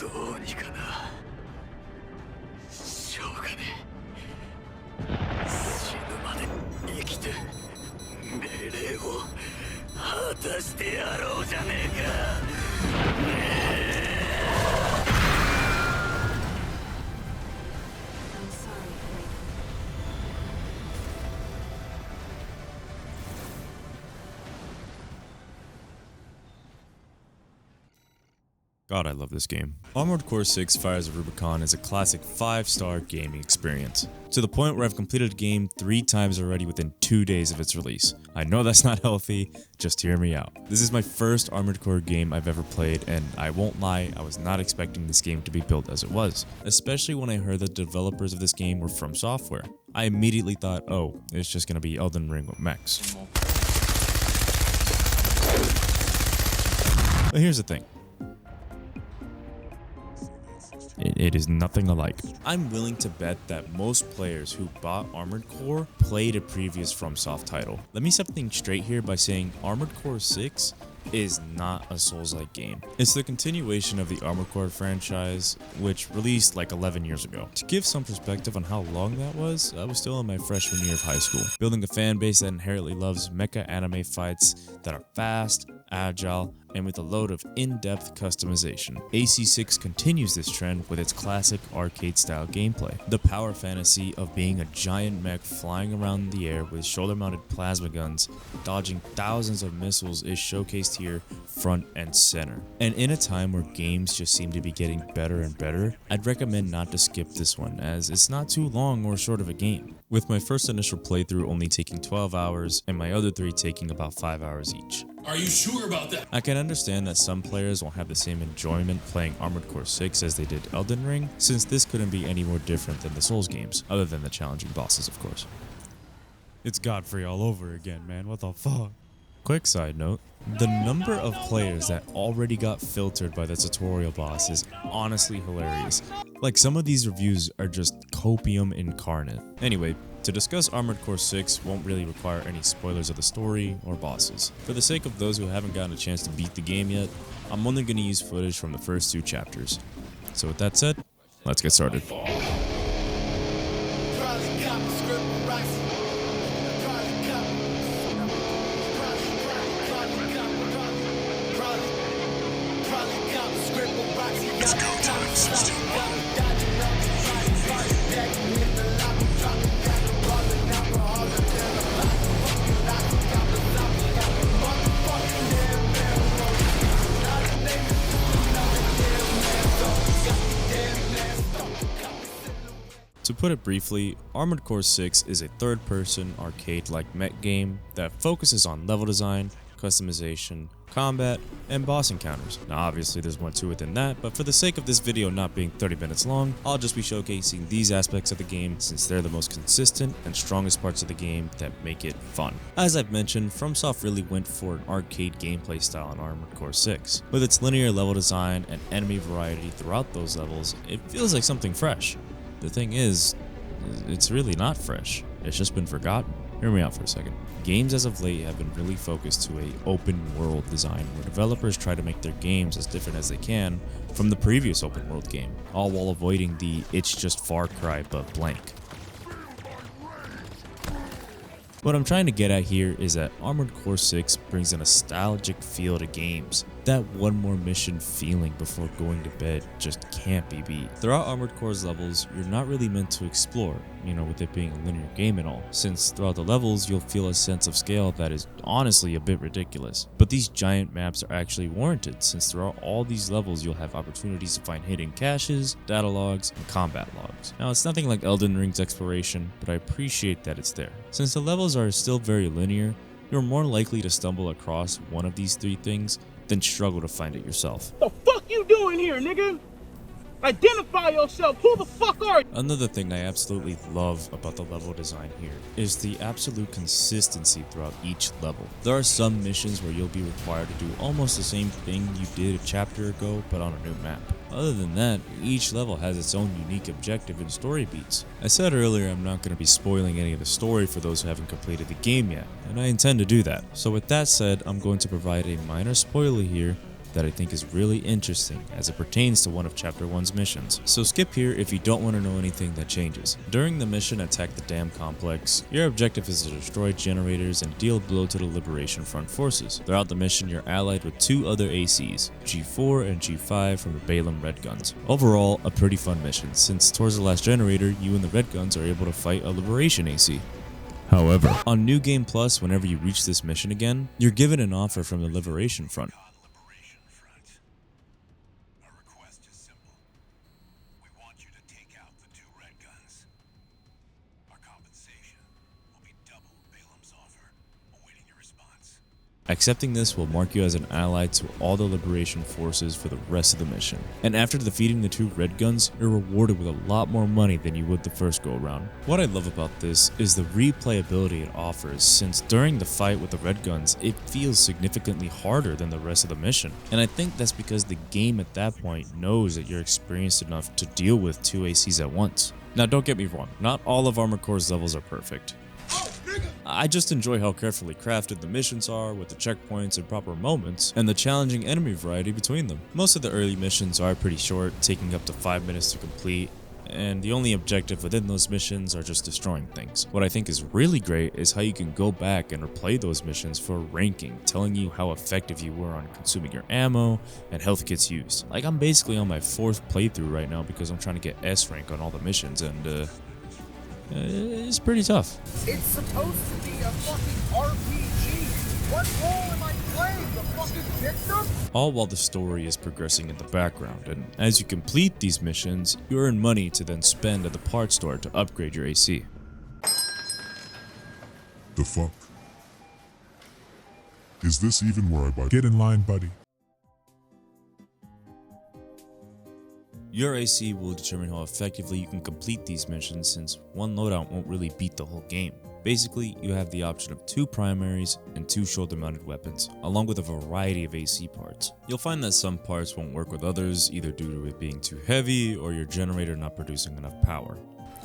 どうにかな。しょうがねえ。死ぬまで生きて命令を果たしてやろうじゃねえか。God, I love this game. Armored Core 6 Fires of Rubicon is a classic 5-star gaming experience, to the point where I've completed the game 3 times already within 2 days of its release. I know that's not healthy, just hear me out. This is my first Armored Core game I've ever played, and I won't lie, I was not expecting this game to be built as it was, especially when I heard the developers of this game were From Software. I immediately thought, oh, it's just gonna be Elden Ring with mechs. But here's the thing. It is nothing alike. I'm willing to bet that most players who bought Armored Core played a previous FromSoft title. Let me set things straight here by saying Armored Core 6 is not a Souls-like game. It's the continuation of the Armored Core franchise, which released like 11 years ago. To give some perspective on how long that was, I was still in my freshman year of high school, building a fan base that inherently loves mecha anime fights that are fast, agile, and with a load of in-depth customization. AC6 continues this trend with its classic arcade-style gameplay. The power fantasy of being a giant mech flying around the air with shoulder-mounted plasma guns, dodging thousands of missiles is showcased here front and center. And in a time where games just seem to be getting better and better, I'd recommend not to skip this one, as it's not too long or short of a game, with my first initial playthrough only taking 12 hours and my other 3 taking about 5 hours each. Are you sure about that? I can understand that some players won't have the same enjoyment playing Armored Core 6 as they did Elden Ring, since this couldn't be any more different than the Souls games, other than the challenging bosses, of course. It's Godfrey all over again, man, what the fuck? Quick side note, the number of players that already got filtered by the tutorial boss is honestly hilarious. Like, some of these reviews are just copium incarnate. Anyway, to discuss Armored Core 6 won't really require any spoilers of the story or bosses. For the sake of those who haven't gotten a chance to beat the game yet, I'm only going to use footage from the first 2 chapters. So with that said, let's get started. It's go time, 16. To put it briefly, Armored Core 6 is a third-person arcade-like mech game that focuses on level design, customization, combat, and boss encounters. Now obviously there's more to it than that, but for the sake of this video not being 30 minutes long, I'll just be showcasing these aspects of the game since they're the most consistent and strongest parts of the game that make it fun. As I've mentioned, FromSoft really went for an arcade gameplay style in Armored Core 6. With its linear level design and enemy variety throughout those levels, it feels like something fresh. The thing is, it's really not fresh. It's just been forgotten. Hear me out for a second. Games as of late have been really focused to a open world design where developers try to make their games as different as they can from the previous open world game, all while avoiding the "it's just Far Cry but blank." What I'm trying to get at here is that Armored Core 6 brings a nostalgic feel to games. That one more mission feeling before going to bed just can't be beat. Throughout Armored Core's levels, you're not really meant to explore, with it being a linear game and all, since throughout the levels you'll feel a sense of scale that is honestly a bit ridiculous. But these giant maps are actually warranted, since throughout all these levels you'll have opportunities to find hidden caches, data logs, and combat logs. Now it's nothing like Elden Ring's exploration, but I appreciate that it's there. Since the levels are still very linear, you're more likely to stumble across one of these 3 things than struggle to find it yourself. The fuck you doing here, nigga? Identify yourself. Who the fuck are you? Another thing I absolutely love about the level design here is the absolute consistency throughout each level. There are some missions where you'll be required to do almost the same thing you did a chapter ago, but on a new map. Other than that, each level has its own unique objective and story beats. I said earlier I'm not going to be spoiling any of the story for those who haven't completed the game yet, and I intend to do that. So with that said, I'm going to provide a minor spoiler here that I think is really interesting as it pertains to one of Chapter 1's missions. So skip here if you don't want to know anything that changes. During the mission Attack the Dam Complex, your objective is to destroy generators and deal a blow to the Liberation Front forces. Throughout the mission, you're allied with 2 other ACs, G4 and G5 from the Balaam Red Guns. Overall, a pretty fun mission, since towards the last generator, you and the Red Guns are able to fight a Liberation AC. However, on New Game Plus, whenever you reach this mission again, you're given an offer from the Liberation Front. Our request is simple. We want you to take out the 2 Red Guns. Our compensation will be double Balaam's offer, awaiting your response. Accepting this will mark you as an ally to all the Liberation forces for the rest of the mission. And after defeating the 2 Red Guns, you're rewarded with a lot more money than you would the first go around. What I love about this is the replayability it offers, since during the fight with the Red Guns, it feels significantly harder than the rest of the mission. And I think that's because the game at that point knows that you're experienced enough to deal with 2 ACs at once. Now don't get me wrong, not all of Armored Core's levels are perfect. I just enjoy how carefully crafted the missions are, with the checkpoints and proper moments, and the challenging enemy variety between them. Most of the early missions are pretty short, taking up to 5 minutes to complete, and the only objective within those missions are just destroying things. What I think is really great is how you can go back and replay those missions for ranking, telling you how effective you were on consuming your ammo and health kits used. Like, I'm basically on my 4th playthrough right now because I'm trying to get S rank on all the missions, and it's pretty tough. It's supposed to be a fucking RPG. What role am I playing? The fucking victim? All while the story is progressing in the background, and as you complete these missions, you earn money to then spend at the parts store to upgrade your AC. The fuck? Is this even where I buy? Get in line, buddy. Your AC will determine how effectively you can complete these missions, since one loadout won't really beat the whole game. Basically, you have the option of 2 primaries and 2 shoulder-mounted weapons, along with a variety of AC parts. You'll find that some parts won't work with others, either due to it being too heavy or your generator not producing enough power.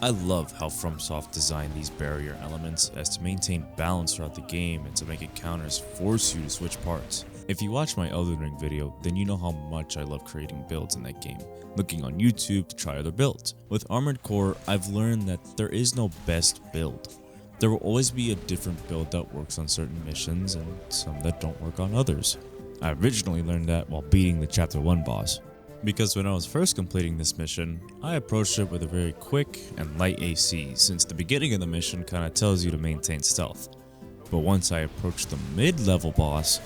I love how FromSoft designed these barrier elements as to maintain balance throughout the game and to make encounters force you to switch parts. If you watch my Elden Ring video, then you know how much I love creating builds in that game, looking on YouTube to try other builds. With Armored Core, I've learned that there is no best build. There will always be a different build that works on certain missions and some that don't work on others. I originally learned that while beating the Chapter 1 boss. Because when I was first completing this mission, I approached it with a very quick and light AC, since the beginning of the mission kinda tells you to maintain stealth. But once I approached the mid-level boss,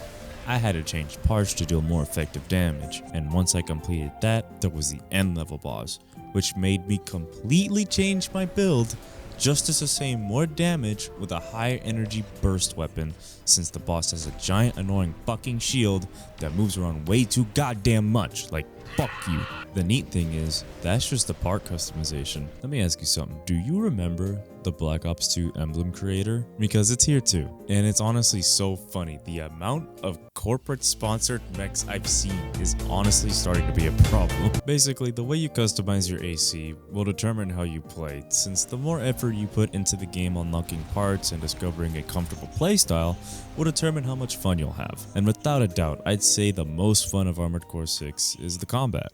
I had to change parts to deal more effective damage, and once I completed that, there was the end level boss, which made me completely change my build just to sustain more damage with a higher energy burst weapon, since the boss has a giant annoying fucking shield that moves around way too goddamn much, like fuck you. The neat thing is, that's just the part customization. Let me ask you something, do you remember the Black Ops 2 emblem creator? Because it's here too, and it's honestly so funny. The amount of corporate sponsored mechs I've seen is honestly starting to be a problem. Basically, the way you customize your AC will determine how you play, since the more effort you put into the game unlocking parts and discovering a comfortable playstyle will determine how much fun you'll have. And without a doubt, I'd say the most fun of Armored Core 6 is the combat.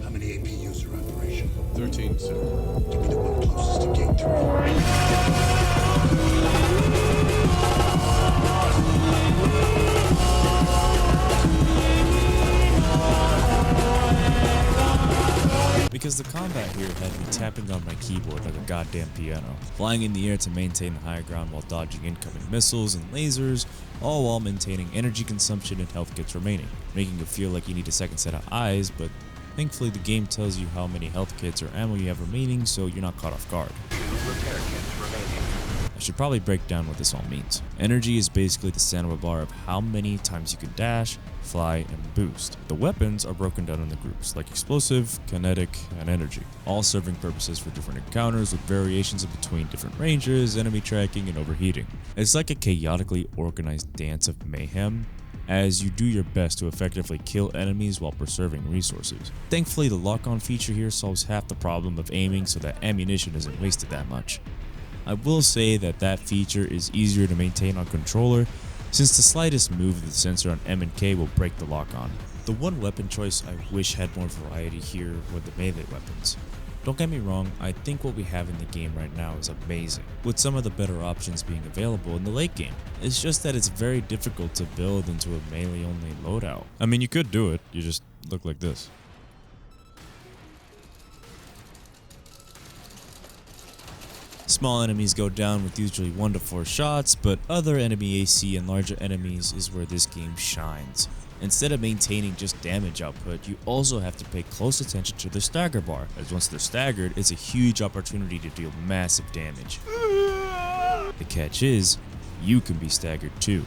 How many APUs are operation? 13, sir. Give me the one closest to gate 3. Because the combat here had me tapping on my keyboard like a goddamn piano, flying in the air to maintain the high ground while dodging incoming missiles and lasers, all while maintaining energy consumption and health kits remaining, making you feel like you need a second set of eyes, but thankfully the game tells you how many health kits or ammo you have remaining, so you're not caught off guard. Repair kits remaining. I should probably break down what this all means. Energy is basically the stamina bar of how many times you can dash, fly, and boost. The weapons are broken down into groups like explosive, kinetic, and energy, all serving purposes for different encounters with variations in between different ranges, enemy tracking, and overheating. It's like a chaotically organized dance of mayhem, as you do your best to effectively kill enemies while preserving resources. Thankfully, the lock-on feature here solves half the problem of aiming so that ammunition isn't wasted that much. I will say that feature is easier to maintain on controller, since the slightest move of the sensor on M and K will break the lock on. The one weapon choice I wish had more variety here were the melee weapons. Don't get me wrong, I think what we have in the game right now is amazing, with some of the better options being available in the late game. It's just that it's very difficult to build into a melee only loadout. I mean, you could do it, you just look like this. Small enemies go down with usually 1 to 4 shots, but other enemy AC and larger enemies is where this game shines. Instead of maintaining just damage output, you also have to pay close attention to the stagger bar, as once they're staggered, it's a huge opportunity to deal massive damage. The catch is, you can be staggered too.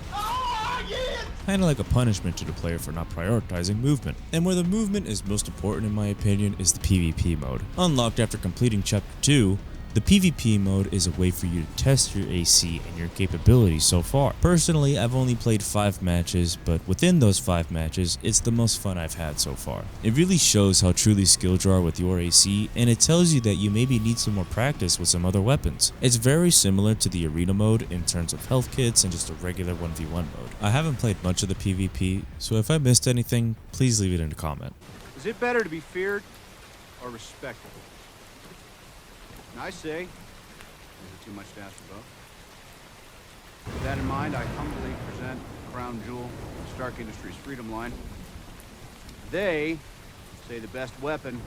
Kinda like a punishment to the player for not prioritizing movement. And where the movement is most important in my opinion is the PvP mode. Unlocked after completing Chapter 2, the PvP mode is a way for you to test your AC and your capabilities so far. Personally, I've only played 5 matches, but within those 5 matches, it's the most fun I've had so far. It really shows how truly skilled you are with your AC, and it tells you that you maybe need some more practice with some other weapons. It's very similar to the arena mode in terms of health kits and just a regular 1v1 mode. I haven't played much of the PvP, so if I missed anything, please leave it in a comment. Is it better to be feared or respected? And I say, is it too much to ask for both? With that in mind, I humbly present the crown jewel, Stark Industries Freedom Line. They say the best weapon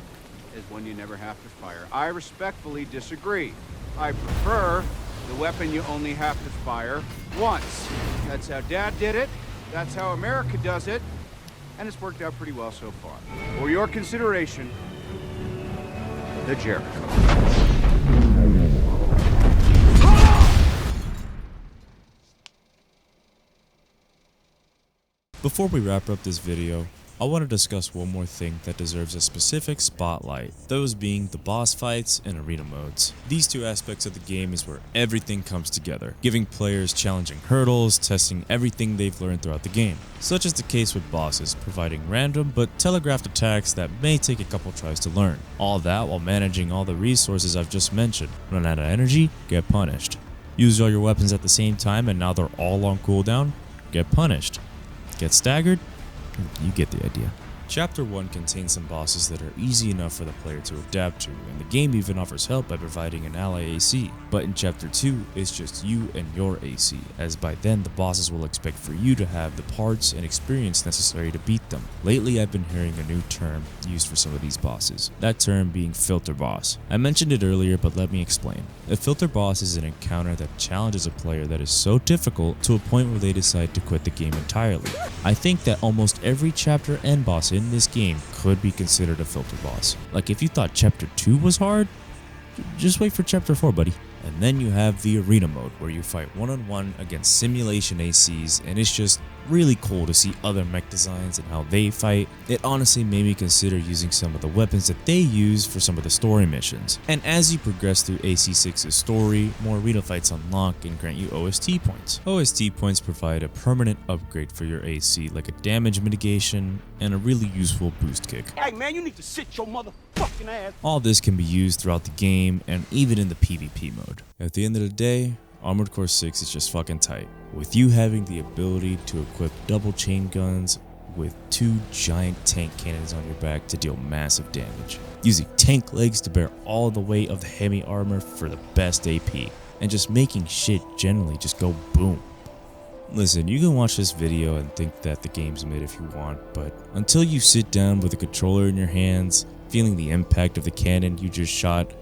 is one you never have to fire. I respectfully disagree. I prefer the weapon you only have to fire once. That's how Dad did it, that's how America does it, and it's worked out pretty well so far. For your consideration, the Jericho. Before we wrap up this video, I want to discuss one more thing that deserves a specific spotlight, those being the boss fights and arena modes. These two aspects of the game is where everything comes together, giving players challenging hurdles, testing everything they've learned throughout the game. Such is the case with bosses, providing random but telegraphed attacks that may take a couple tries to learn. All that while managing all the resources I've just mentioned. Run out of energy, get punished. Use all your weapons at the same time and now they're all on cooldown, get punished. Get staggered? You get the idea. Chapter 1 contains some bosses that are easy enough for the player to adapt to, and the game even offers help by providing an ally AC. But in Chapter 2, it's just you and your AC, as by then the bosses will expect for you to have the parts and experience necessary to beat them. Lately I've been hearing a new term used for some of these bosses, that term being filter boss. I mentioned it earlier, but let me explain. A filter boss is an encounter that challenges a player that is so difficult to a point where they decide to quit the game entirely. I think that almost every chapter and boss in this game could be considered a filter boss. Like if you thought Chapter 2 was hard, just wait for Chapter 4, buddy. And then you have the arena mode where you fight one-on-one against simulation ACs, and it's just really cool to see other mech designs and how they fight. It honestly made me consider using some of the weapons that they use for some of the story missions. And as you progress through AC6's story, more arena fights unlock and grant you OST points. OST points provide a permanent upgrade for your AC, like a damage mitigation and a really useful boost kick. Hey man, you need to sit your motherfucking ass. All this can be used throughout the game and even in the PvP mode. At the end of the day, Armored Core 6 is just fucking tight, with you having the ability to equip double chain guns with 2 giant tank cannons on your back to deal massive damage, using tank legs to bear all the weight of the heavy armor for the best AP, and just making shit generally just go boom. Listen, you can watch this video and think that the game's mid if you want, but until you sit down with a controller in your hands, feeling the impact of the cannon you just shot,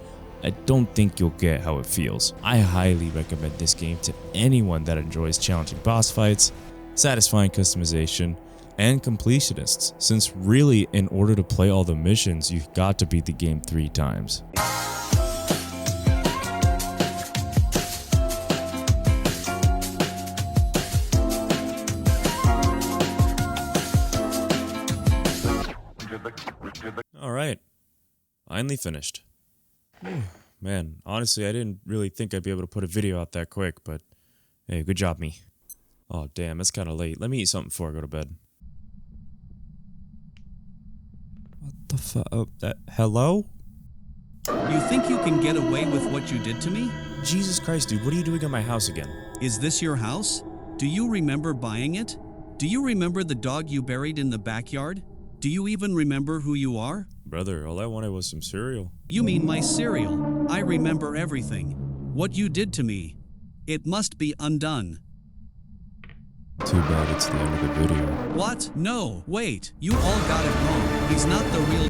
I don't think you'll get how it feels. I highly recommend this game to anyone that enjoys challenging boss fights, satisfying customization, and completionists, since really in order to play all the missions, you've got to beat the game 3 times. Alright, finally finished. Man, honestly, I didn't really think I'd be able to put a video out that quick, but hey, good job me. Oh damn, it's kinda late. Let me eat something before I go to bed. What the fuck? Hello? You think you can get away with what you did to me? Jesus Christ, dude, what are you doing at my house again? Is this your house? Do you remember buying it? Do you remember the dog you buried in the backyard? Do you even remember who you are? Brother, all I wanted was some cereal. You mean my cereal. I remember everything. What you did to me. It must be undone. Too bad it's the end of the video. What? No, wait. You all got it wrong. He's not the real